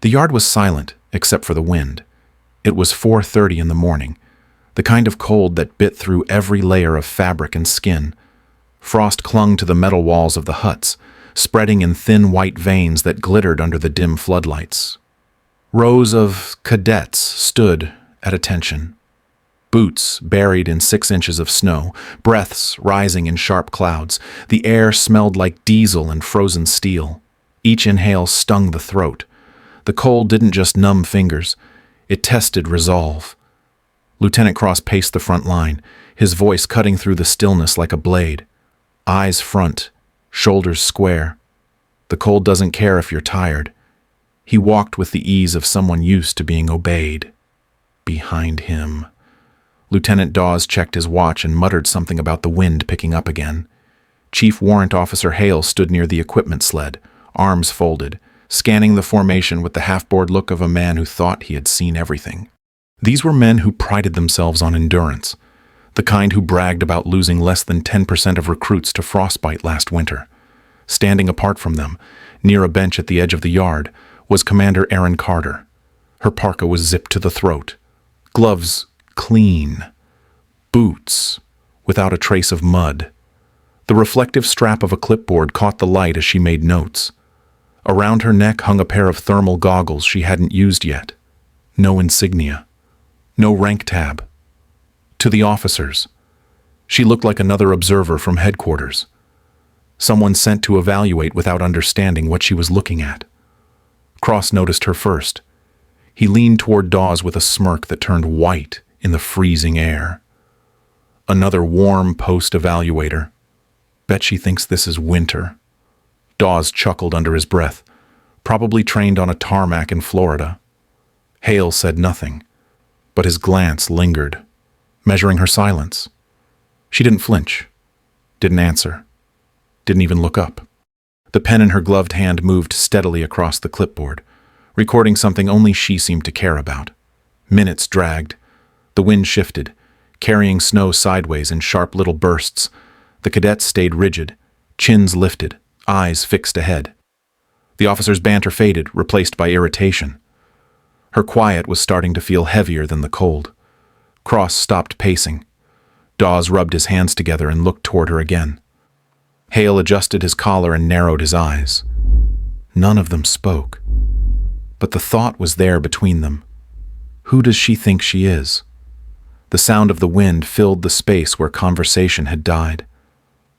The yard was silent, except for the wind. It was 4:30 in the morning, the kind of cold that bit through every layer of fabric and skin. Frost clung to the metal walls of the huts, spreading in thin white veins that glittered under the dim floodlights. Rows of cadets stood at attention, boots buried in 6 inches of snow, breaths rising in sharp clouds. The air smelled like diesel and frozen steel. Each inhale stung the throat. The cold didn't just numb fingers, it tested resolve. Lieutenant Cross paced the front line, his voice cutting through the stillness like a blade. Eyes front, shoulders square. The cold doesn't care if you're tired. He walked with the ease of someone used to being obeyed. Behind him, Lieutenant Dawes checked his watch and muttered something about the wind picking up again. Chief Warrant Officer Hale stood near the equipment sled, arms folded, scanning the formation with the half-bored look of a man who thought he had seen everything. These were men who prided themselves on endurance, the kind who bragged about losing less than 10% of recruits to frostbite last winter. Standing apart from them, near a bench at the edge of the yard, was Commander Erin Carter. Her parka was zipped to the throat, gloves clean, boots without a trace of mud. The reflective strap of a clipboard caught the light as she made notes. Around her neck hung a pair of thermal goggles she hadn't used yet. No insignia. No rank tab. To the officers, she looked like another observer from headquarters. Someone sent to evaluate without understanding what she was looking at. Cross noticed her first. He leaned toward Dawes with a smirk that turned white in the freezing air. Another warm post-evaluator. Bet she thinks this is winter. Dawes chuckled under his breath, probably trained on a tarmac in Florida. Hale said nothing, but his glance lingered, measuring her silence. She didn't flinch, didn't answer, didn't even look up. The pen in her gloved hand moved steadily across the clipboard, recording something only she seemed to care about. Minutes dragged. The wind shifted, carrying snow sideways in sharp little bursts. The cadets stayed rigid, chins lifted, eyes fixed ahead. The officer's banter faded, replaced by irritation. Her quiet was starting to feel heavier than the cold. Cross stopped pacing. Dawes rubbed his hands together and looked toward her again. Hale adjusted his collar and narrowed his eyes. None of them spoke. But the thought was there between them. Who does she think she is? The sound of the wind filled the space where conversation had died.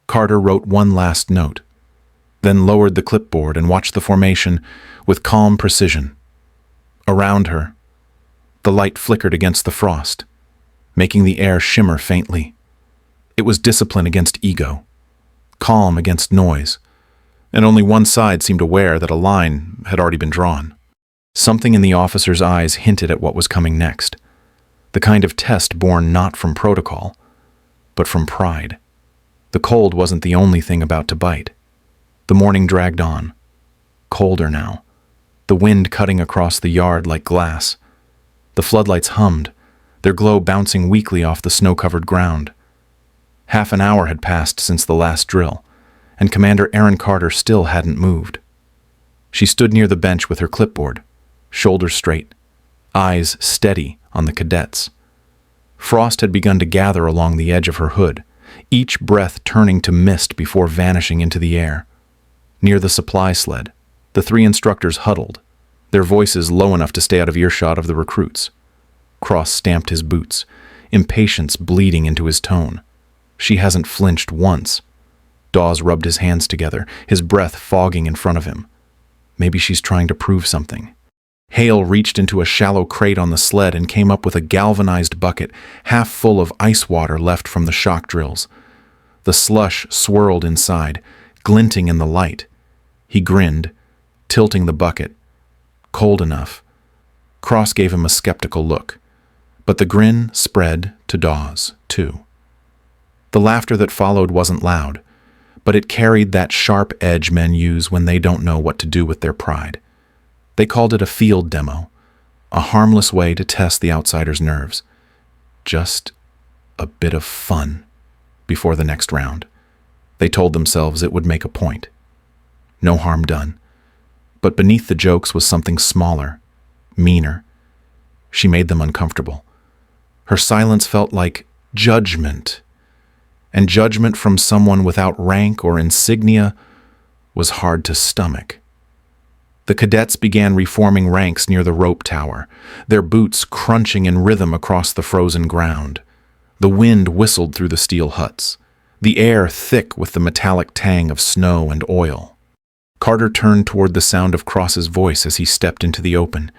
Carter wrote one last note, then lowered the clipboard and watched the formation with calm precision. Around her, the light flickered against the frost, making the air shimmer faintly. It was discipline against ego, calm against noise, and only one side seemed aware that a line had already been drawn. Something in the officer's eyes hinted at what was coming next, the kind of test born not from protocol, but from pride. The cold wasn't the only thing about to bite. The morning dragged on, colder now, the wind cutting across the yard like glass. The floodlights hummed, their glow bouncing weakly off the snow-covered ground. Half an hour had passed since the last drill, and Commander Erin Carter still hadn't moved. She stood near the bench with her clipboard, shoulders straight, eyes steady on the cadets. Frost had begun to gather along the edge of her hood, each breath turning to mist before vanishing into the air. Near the supply sled, the 3 instructors huddled, their voices low enough to stay out of earshot of the recruits. Cross stamped his boots, impatience bleeding into his tone. She hasn't flinched once. Dawes rubbed his hands together, his breath fogging in front of him. Maybe she's trying to prove something. Hale reached into a shallow crate on the sled and came up with a galvanized bucket, half full of ice water left from the shock drills. The slush swirled inside, glinting in the light. He grinned, tilting the bucket. Cold enough. Cross gave him a skeptical look, but the grin spread to Dawes, too. The laughter that followed wasn't loud, but it carried that sharp edge men use when they don't know what to do with their pride. They called it a field demo, a harmless way to test the outsider's nerves. Just a bit of fun before the next round. They told themselves it would make a point. No harm done. But beneath the jokes was something smaller, meaner. She made them uncomfortable. Her silence felt like judgment, and judgment from someone without rank or insignia was hard to stomach. The cadets began reforming ranks near the rope tower, their boots crunching in rhythm across the frozen ground. The wind whistled through the steel huts, the air thick with the metallic tang of snow and oil. Carter turned toward the sound of Cross's voice as he stepped into the open,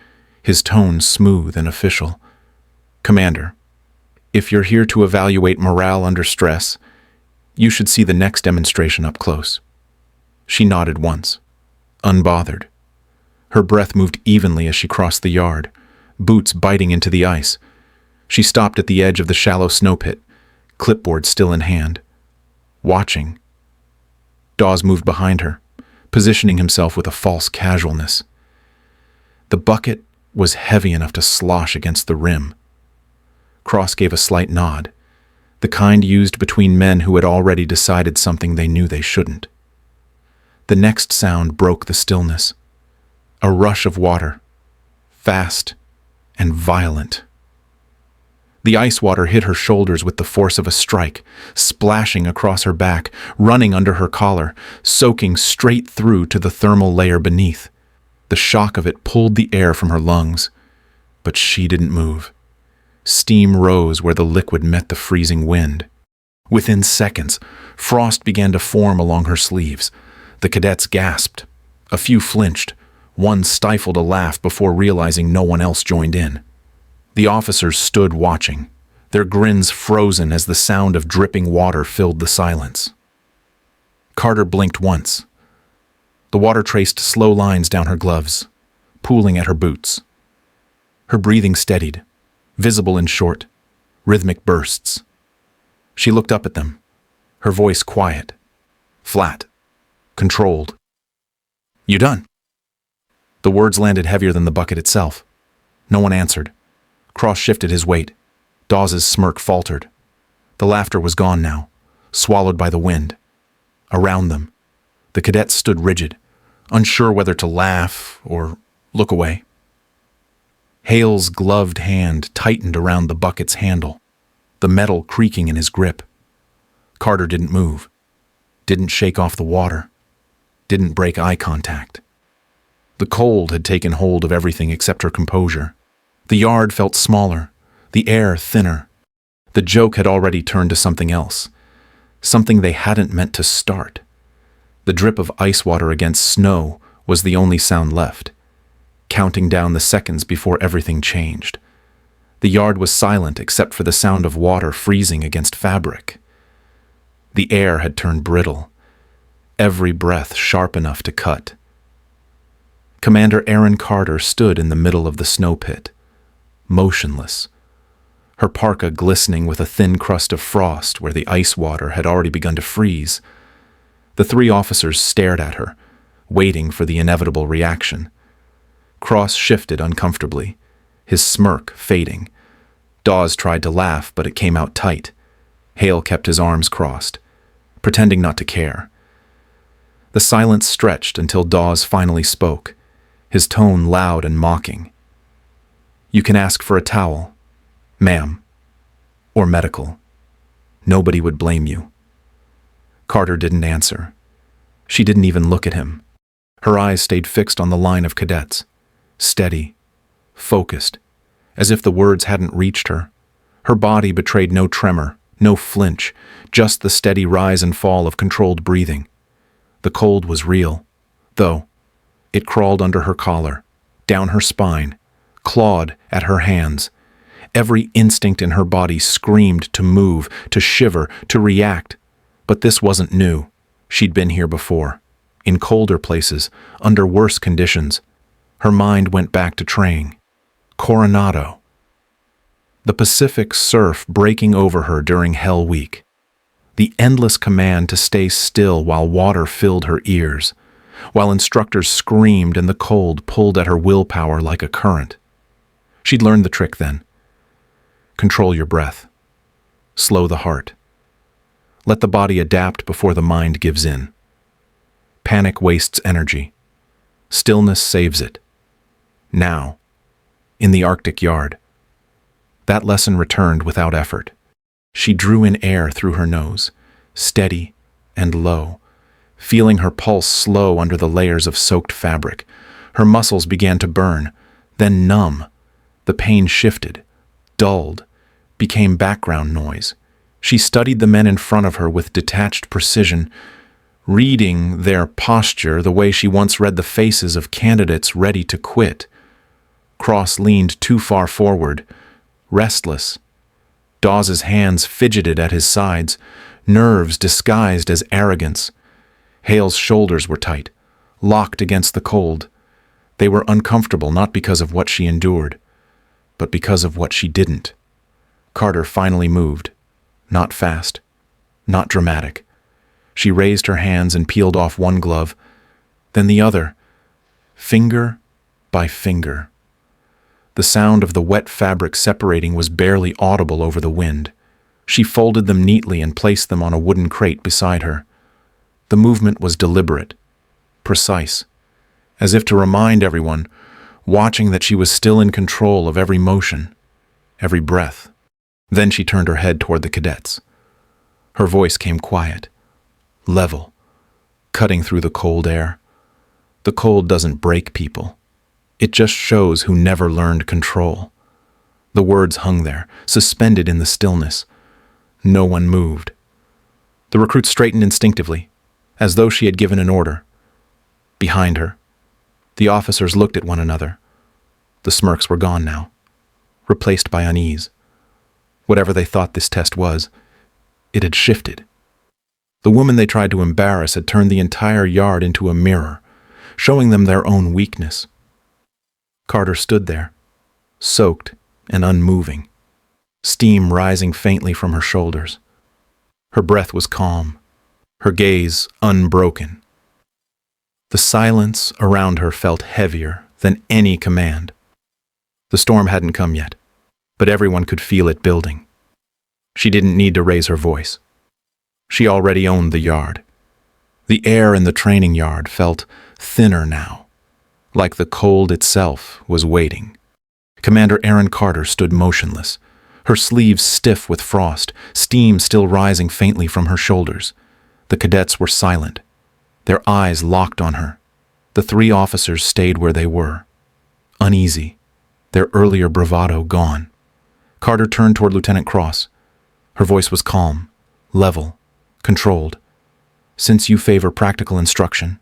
his tone smooth and official. "Commander, if you're here to evaluate morale under stress, you should see the next demonstration up close." She nodded once, unbothered. Her breath moved evenly as she crossed the yard, boots biting into the ice. She stopped at the edge of the shallow snow pit, clipboard still in hand, watching. Dawes moved behind her, positioning himself with a false casualness. The bucket was heavy enough to slosh against the rim. Cross gave a slight nod, the kind used between men who had already decided something they knew they shouldn't. The next sound broke the stillness. A rush of water, fast and violent. The ice water hit her shoulders with the force of a strike, splashing across her back, running under her collar, soaking straight through to the thermal layer beneath. The shock of it pulled the air from her lungs, but she didn't move. Steam rose where the liquid met the freezing wind. Within seconds, frost began to form along her sleeves. The cadets gasped. A few flinched. One stifled a laugh before realizing no one else joined in. The officers stood watching, their grins frozen as the sound of dripping water filled the silence. Carter blinked once. The water traced slow lines down her gloves, pooling at her boots. Her breathing steadied, visible in short, rhythmic bursts. She looked up at them, her voice quiet, flat, controlled. "You done?" The words landed heavier than the bucket itself. No one answered. Cross shifted his weight. Dawes's smirk faltered. The laughter was gone now, swallowed by the wind. Around them, the cadets stood rigid, unsure whether to laugh or look away. Hale's gloved hand tightened around the bucket's handle, the metal creaking in his grip. Carter didn't move, didn't shake off the water, didn't break eye contact. The cold had taken hold of everything except her composure. The yard felt smaller, the air thinner. The joke had already turned to something else, something they hadn't meant to start. The drip of ice water against snow was the only sound left, counting down the seconds before everything changed. The yard was silent except for the sound of water freezing against fabric. The air had turned brittle, every breath sharp enough to cut. Commander Erin Carter stood in the middle of the snow pit, motionless, her parka glistening with a thin crust of frost where the ice water had already begun to freeze. The three officers stared at her, waiting for the inevitable reaction. Cross shifted uncomfortably, his smirk fading. Dawes tried to laugh, but it came out tight. Hale kept his arms crossed, pretending not to care. The silence stretched until Dawes finally spoke, his tone loud and mocking. "You can ask for a towel, ma'am, or medical. Nobody would blame you." Carter didn't answer. She didn't even look at him. Her eyes stayed fixed on the line of cadets, steady, focused, as if the words hadn't reached her. Her body betrayed no tremor, no flinch, just the steady rise and fall of controlled breathing. The cold was real, though. It crawled under her collar, down her spine, clawed at her hands. Every instinct in her body screamed to move, to shiver, to react. But this wasn't new. She'd been here before, in colder places, under worse conditions. Her mind went back to training. Coronado. The Pacific surf breaking over her during Hell Week. The endless command to stay still while water filled her ears, while instructors screamed and the cold pulled at her willpower like a current. She'd learned the trick then. Control your breath. Slow the heart. Let the body adapt before the mind gives in. Panic wastes energy. Stillness saves it. Now, in the Arctic yard. That lesson returned without effort. She drew in air through her nose, steady and low, feeling her pulse slow under the layers of soaked fabric. Her muscles began to burn, then numb. The pain shifted, dulled, became background noise. She studied the men in front of her with detached precision, reading their posture the way she once read the faces of candidates ready to quit. Cross leaned too far forward, restless. Dawes's hands fidgeted at his sides, nerves disguised as arrogance. Hale's shoulders were tight, locked against the cold. They were uncomfortable not because of what she endured, but because of what she didn't. Carter finally moved. Not fast, not dramatic. She raised her hands and peeled off one glove, then the other, finger by finger. The sound of the wet fabric separating was barely audible over the wind. She folded them neatly and placed them on a wooden crate beside her. The movement was deliberate, precise, as if to remind everyone, watching, that she was still in control of every motion, every breath. Then she turned her head toward the cadets. Her voice came quiet, level, cutting through the cold air. The cold doesn't break people. It just shows who never learned control. The words hung there, suspended in the stillness. No one moved. The recruit straightened instinctively, as though she had given an order. Behind her, the officers looked at one another. The smirks were gone now, replaced by unease. Whatever they thought this test was, it had shifted. The woman they tried to embarrass had turned the entire yard into a mirror, showing them their own weakness. Carter stood there, soaked and unmoving, steam rising faintly from her shoulders. Her breath was calm, her gaze unbroken. The silence around her felt heavier than any command. The storm hadn't come yet, but everyone could feel it building. She didn't need to raise her voice. She already owned the yard. The air in the training yard felt thinner now, like the cold itself was waiting. Commander Erin Carter stood motionless, her sleeves stiff with frost, steam still rising faintly from her shoulders. The cadets were silent, their eyes locked on her. The three officers stayed where they were, uneasy, their earlier bravado gone. Carter turned toward Lieutenant Cross. Her voice was calm, level, controlled. "Since you favor practical instruction,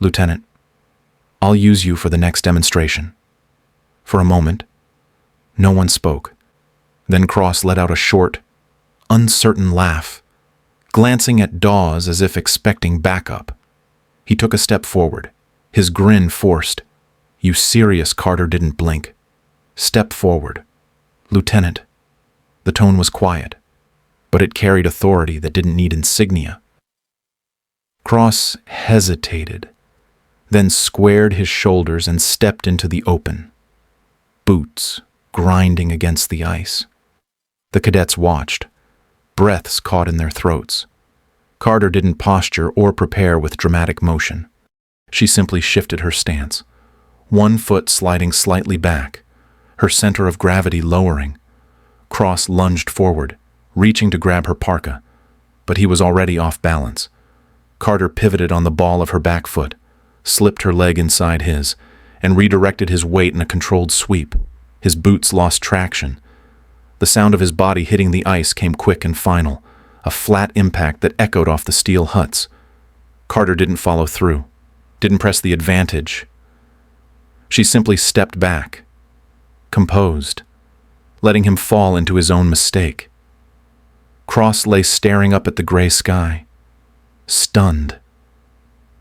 Lieutenant, I'll use you for the next demonstration." For a moment, no one spoke. Then Cross let out a short, uncertain laugh, glancing at Dawes as if expecting backup. He took a step forward, his grin forced. "You serious?" Carter didn't blink. "Step forward. Lieutenant." The tone was quiet, but it carried authority that didn't need insignia. Cross hesitated, then squared his shoulders and stepped into the open, boots grinding against the ice. The cadets watched, breaths caught in their throats. Carter didn't posture or prepare with dramatic motion. She simply shifted her stance, one foot sliding slightly back, her center of gravity lowering. Cross lunged forward, reaching to grab her parka, but he was already off balance. Carter pivoted on the ball of her back foot, slipped her leg inside his, and redirected his weight in a controlled sweep. His boots lost traction. The sound of his body hitting the ice came quick and final, a flat impact that echoed off the steel huts. Carter didn't follow through, didn't press the advantage. She simply stepped back, composed, letting him fall into his own mistake. Cross lay staring up at the gray sky, stunned.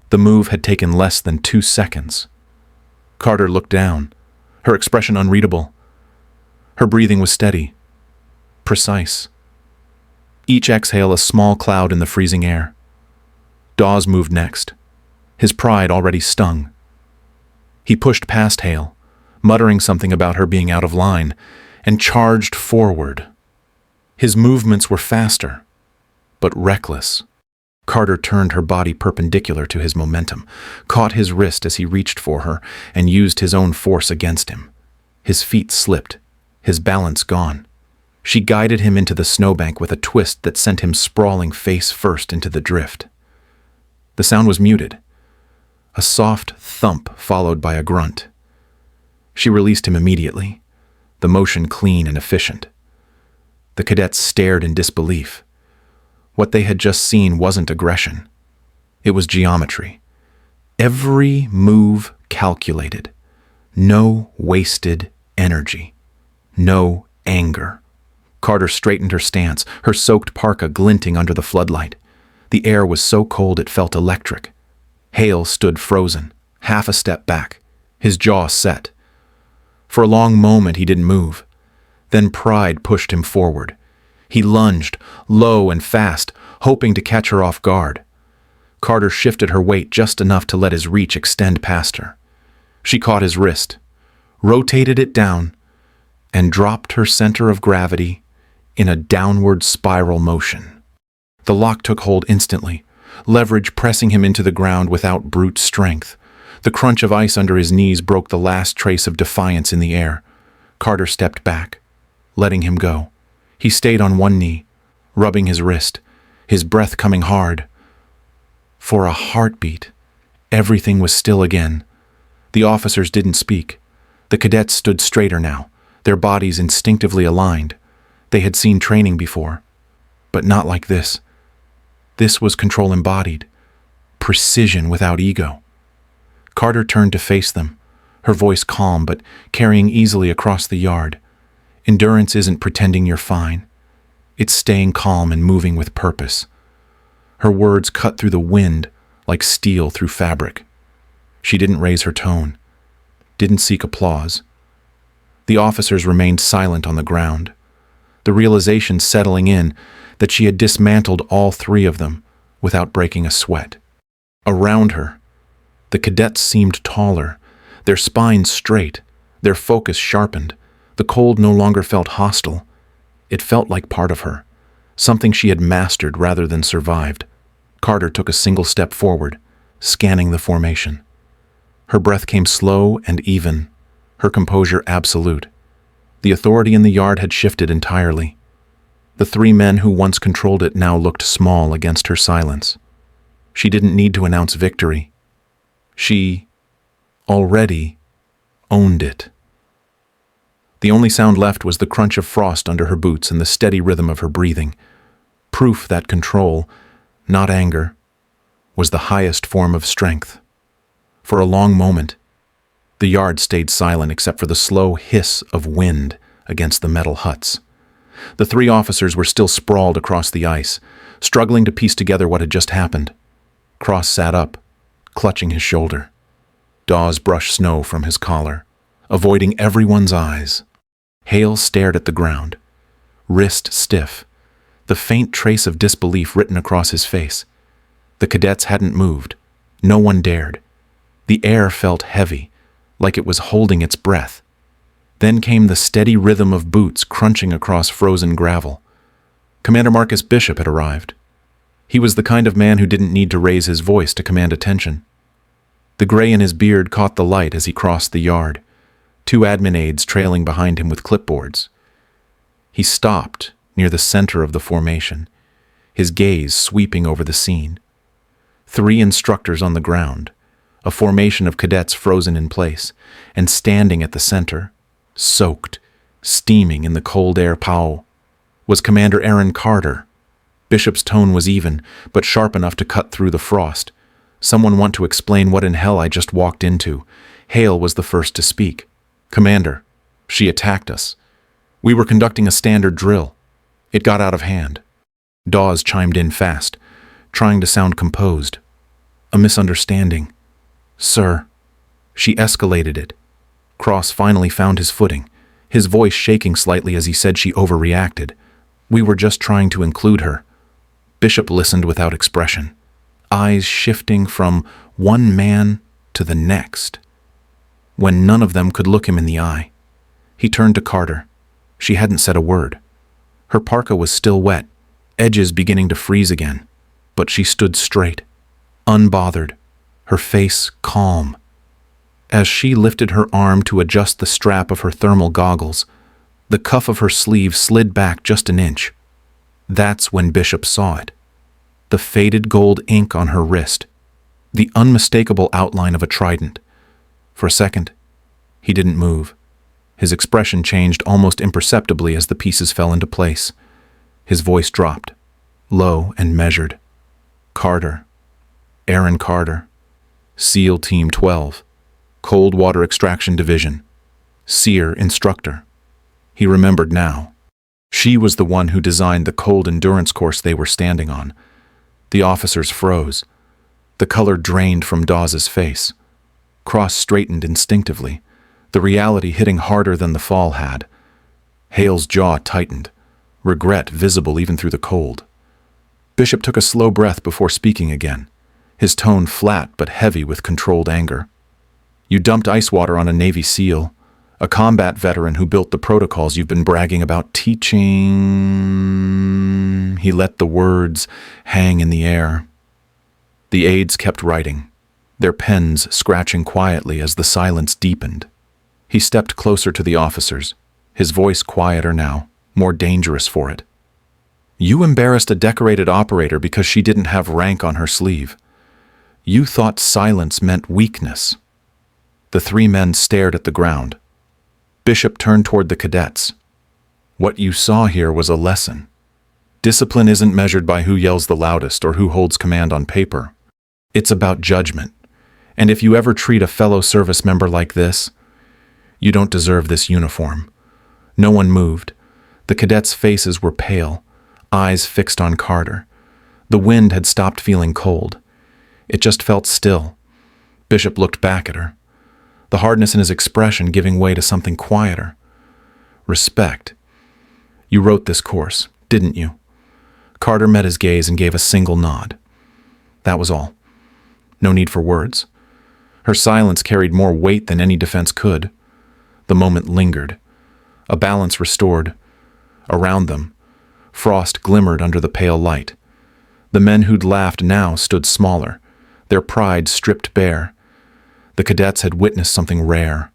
The move had taken less than 2 seconds. Carter looked down, her expression unreadable. Her breathing was steady, precise. Each exhale a small cloud in the freezing air. Dawes moved next, his pride already stung. He pushed past Hale, muttering something about her being out of line, and charged forward. His movements were faster, but reckless. Carter turned her body perpendicular to his momentum, caught his wrist as he reached for her, and used his own force against him. His feet slipped, his balance gone. She guided him into the snowbank with a twist that sent him sprawling face first into the drift. The sound was muted. A soft thump followed by a grunt. She released him immediately, the motion clean and efficient. The cadets stared in disbelief. What they had just seen wasn't aggression. It was geometry. Every move calculated. No wasted energy. No anger. Carter straightened her stance, her soaked parka glinting under the floodlight. The air was so cold it felt electric. Hale stood frozen, half a step back, his jaw set. For a long moment he didn't move. Then pride pushed him forward. He lunged, low and fast, hoping to catch her off guard. Carter shifted her weight just enough to let his reach extend past her. She caught his wrist, rotated it down, and dropped her center of gravity in a downward spiral motion. The lock took hold instantly, leverage pressing him into the ground without brute strength. The crunch of ice under his knees broke the last trace of defiance in the air. Carter stepped back, letting him go. He stayed on one knee, rubbing his wrist, his breath coming hard. For a heartbeat, everything was still again. The officers didn't speak. The cadets stood straighter now, their bodies instinctively aligned. They had seen training before, but not like this. This was control embodied, precision without ego. Carter turned to face them, her voice calm but carrying easily across the yard. Endurance isn't pretending you're fine. It's staying calm and moving with purpose. Her words cut through the wind like steel through fabric. She didn't raise her tone, didn't seek applause. The officers remained silent on the ground, the realization settling in that she had dismantled all three of them without breaking a sweat. Around her, the cadets seemed taller, their spines straight, their focus sharpened. The cold no longer felt hostile. It felt like part of her, something she had mastered rather than survived. Carter took a single step forward, scanning the formation. Her breath came slow and even, her composure absolute. The authority in the yard had shifted entirely. The three men who once controlled it now looked small against her silence. She didn't need to announce victory. She already owned it. The only sound left was the crunch of frost under her boots and the steady rhythm of her breathing. Proof that control, not anger, was the highest form of strength. For a long moment, the yard stayed silent except for the slow hiss of wind against the metal huts. The three officers were still sprawled across the ice, struggling to piece together what had just happened. Cross sat up, clutching his shoulder. Dawes brushed snow from his collar, avoiding everyone's eyes. Hale stared at the ground, wrist stiff, the faint trace of disbelief written across his face. The cadets hadn't moved. No one dared. The air felt heavy, like it was holding its breath. Then came the steady rhythm of boots crunching across frozen gravel. Commander Marcus Bishop had arrived. He was the kind of man who didn't need to raise his voice to command attention. The gray in his beard caught the light as he crossed the yard, two admin aides trailing behind him with clipboards. He stopped near the center of the formation, his gaze sweeping over the scene. Three instructors on the ground, a formation of cadets frozen in place, and standing at the center, soaked, steaming in the cold air pow, was Commander Erin Carter. Bishop's tone was even, but sharp enough to cut through the frost. Someone want to explain what in hell I just walked into. Hale was the first to speak. Commander, she attacked us. We were conducting a standard drill. It got out of hand. Dawes chimed in fast, trying to sound composed. A misunderstanding. Sir. She escalated it. Cross finally found his footing, his voice shaking slightly as he said she overreacted. We were just trying to include her. Bishop listened without expression, eyes shifting from one man to the next. When none of them could look him in the eye, he turned to Carter. She hadn't said a word. Her parka was still wet, edges beginning to freeze again. but she stood straight, unbothered, her face calm. As she lifted her arm to adjust the strap of her thermal goggles, the cuff of her sleeve slid back just an inch. That's when Bishop saw it. The faded gold ink on her wrist, the unmistakable outline of a trident. For a second, he didn't move. His expression changed almost imperceptibly as the pieces fell into place. His voice dropped, low and measured. Carter. Erin Carter. SEAL Team 12. Cold Water Extraction Division. SEER Instructor. He remembered now. She was the one who designed the cold endurance course they were standing on. The officers froze. The color drained from Dawes's face. Cross straightened instinctively, the reality hitting harder than the fall had. Hale's jaw tightened, regret visible even through the cold. Bishop took a slow breath before speaking again, his tone flat but heavy with controlled anger. You dumped ice water on a Navy SEAL, a combat veteran who built the protocols you've been bragging about teaching. He let the words hang in the air. The aides kept writing, their pens scratching quietly as the silence deepened. He stepped closer to the officers, his voice quieter now, more dangerous for it. You embarrassed a decorated operator because she didn't have rank on her sleeve. You thought silence meant weakness. The three men stared at the ground. Bishop turned toward the cadets. What you saw here was a lesson. Discipline isn't measured by who yells the loudest or who holds command on paper. It's about judgment. And if you ever treat a fellow service member like this, you don't deserve this uniform. No one moved. The cadets' faces were pale, eyes fixed on Carter. The wind had stopped feeling cold. It just felt still. Bishop looked back at her, the hardness in his expression giving way to something quieter. Respect. You wrote this course, didn't you? Carter met his gaze and gave a single nod. That was all. No need for words. Her silence carried more weight than any defense could. The moment lingered. A balance restored. Around them, frost glimmered under the pale light. The men who'd laughed now stood smaller, their pride stripped bare. The cadets had witnessed something rare.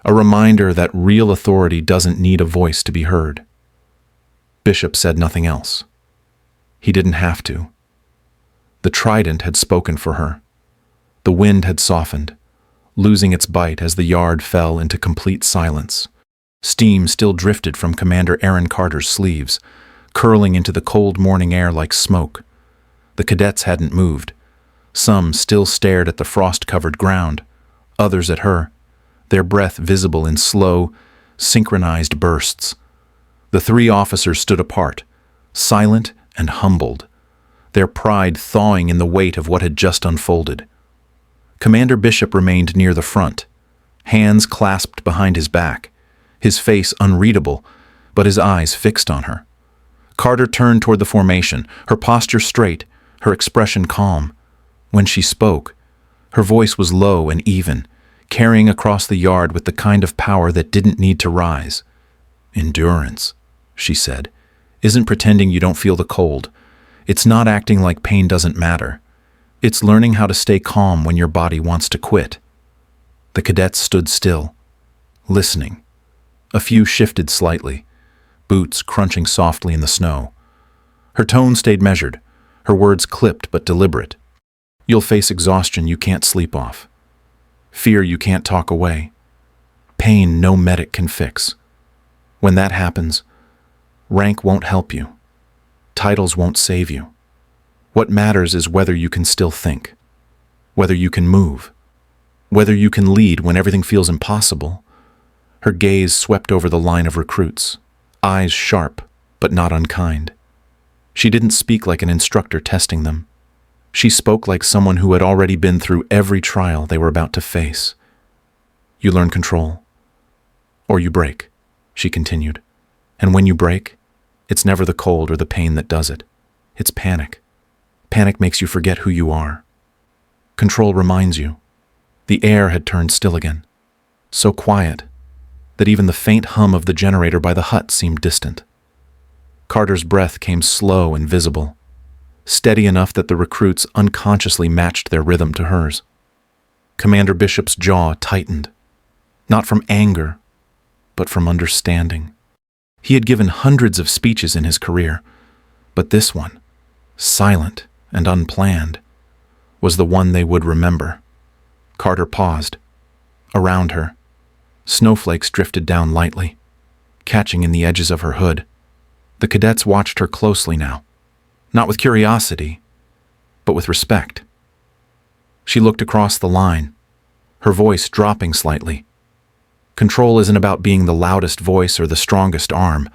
A reminder that real authority doesn't need a voice to be heard. Bishop said nothing else. He didn't have to. The trident had spoken for her. The wind had softened, losing its bite as the yard fell into complete silence. Steam still drifted from Commander Erin Carter's sleeves, curling into the cold morning air like smoke. The cadets hadn't moved. Some still stared at the frost-covered ground, others at her, their breath visible in slow, synchronized bursts. The three officers stood apart, silent and humbled, their pride thawing in the weight of what had just unfolded. Commander Bishop remained near the front, hands clasped behind his back, his face unreadable, but his eyes fixed on her. Carter turned toward the formation, her posture straight, her expression calm. When she spoke, her voice was low and even, carrying across the yard with the kind of power that didn't need to rise. Endurance, she said, isn't pretending you don't feel the cold. It's not acting like pain doesn't matter. It's learning how to stay calm when your body wants to quit. The cadets stood still, listening. A few shifted slightly, boots crunching softly in the snow. Her tone stayed measured, her words clipped but deliberate. You'll face exhaustion you can't sleep off. Fear you can't talk away. Pain no medic can fix. When that happens, rank won't help you. Titles won't save you. What matters is whether you can still think, whether you can move, whether you can lead when everything feels impossible. Her gaze swept over the line of recruits, eyes sharp but not unkind. She didn't speak like an instructor testing them. She spoke like someone who had already been through every trial they were about to face. You learn control, or you break, she continued. And when you break, it's never the cold or the pain that does it. It's panic. Panic makes you forget who you are. Control reminds you. The air had turned still again, so quiet that even the faint hum of the generator by the hut seemed distant. Carter's breath came slow and visible. steady enough that the recruits unconsciously matched their rhythm to hers. Commander Bishop's jaw tightened, not from anger, but from understanding. He had given hundreds of speeches in his career, but this one, silent and unplanned, was the one they would remember. Carter paused. Around her, snowflakes drifted down lightly, catching in the edges of her hood. The cadets watched her closely now, not with curiosity, but with respect. She looked across the line, her voice dropping slightly. Control isn't about being the loudest voice or the strongest arm.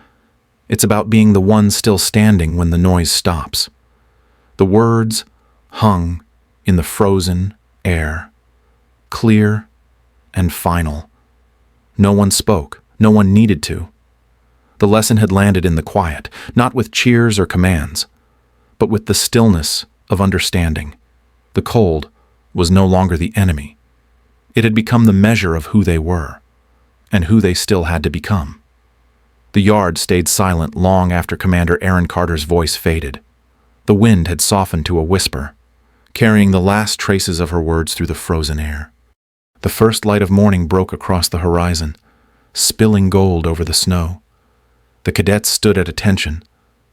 It's about being the one still standing when the noise stops. The words hung in the frozen air, clear and final. No one spoke. No one needed to. The lesson had landed in the quiet, not with cheers or commands, but with the stillness of understanding. The cold was no longer the enemy. It had become the measure of who they were, and who they still had to become. The yard stayed silent long after Commander Erin Carter's voice faded. The wind had softened to a whisper, carrying the last traces of her words through the frozen air. The first light of morning broke across the horizon, spilling gold over the snow. The cadets stood at attention,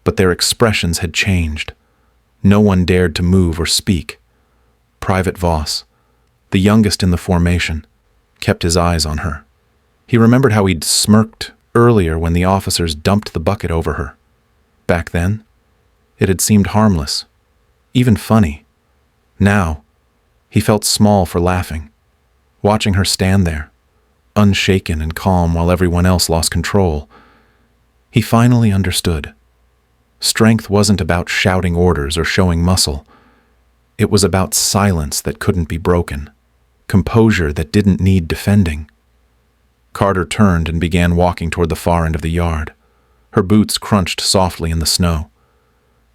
but their expressions had changed. No one dared to move or speak. Private Voss, the youngest in the formation, kept his eyes on her. He remembered how he'd smirked earlier when the officers dumped the bucket over her. Back then, it had seemed harmless, even funny. Now, he felt small for laughing, watching her stand there, unshaken and calm while everyone else lost control. He finally understood. Strength wasn't about shouting orders or showing muscle. It was about silence that couldn't be broken, composure that didn't need defending. Carter turned and began walking toward the far end of the yard. Her boots crunched softly in the snow.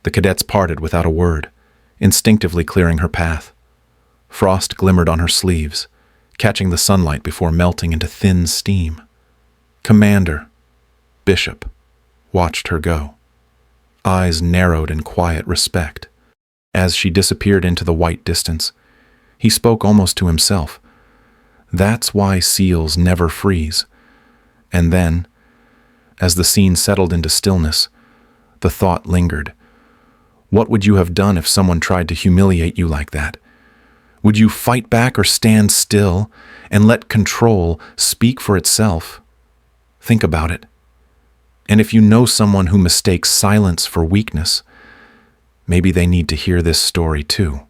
The cadets parted without a word, instinctively clearing her path. Frost glimmered on her sleeves, catching the sunlight before melting into thin steam. Commander Bishop watched her go, eyes narrowed in quiet respect. As she disappeared into the white distance, he spoke almost to himself. That's why SEALs never freeze. And then, as the scene settled into stillness, the thought lingered. What would you have done if someone tried to humiliate you like that? Would you fight back or stand still and let control speak for itself? Think about it. And if you know someone who mistakes silence for weakness, maybe they need to hear this story too.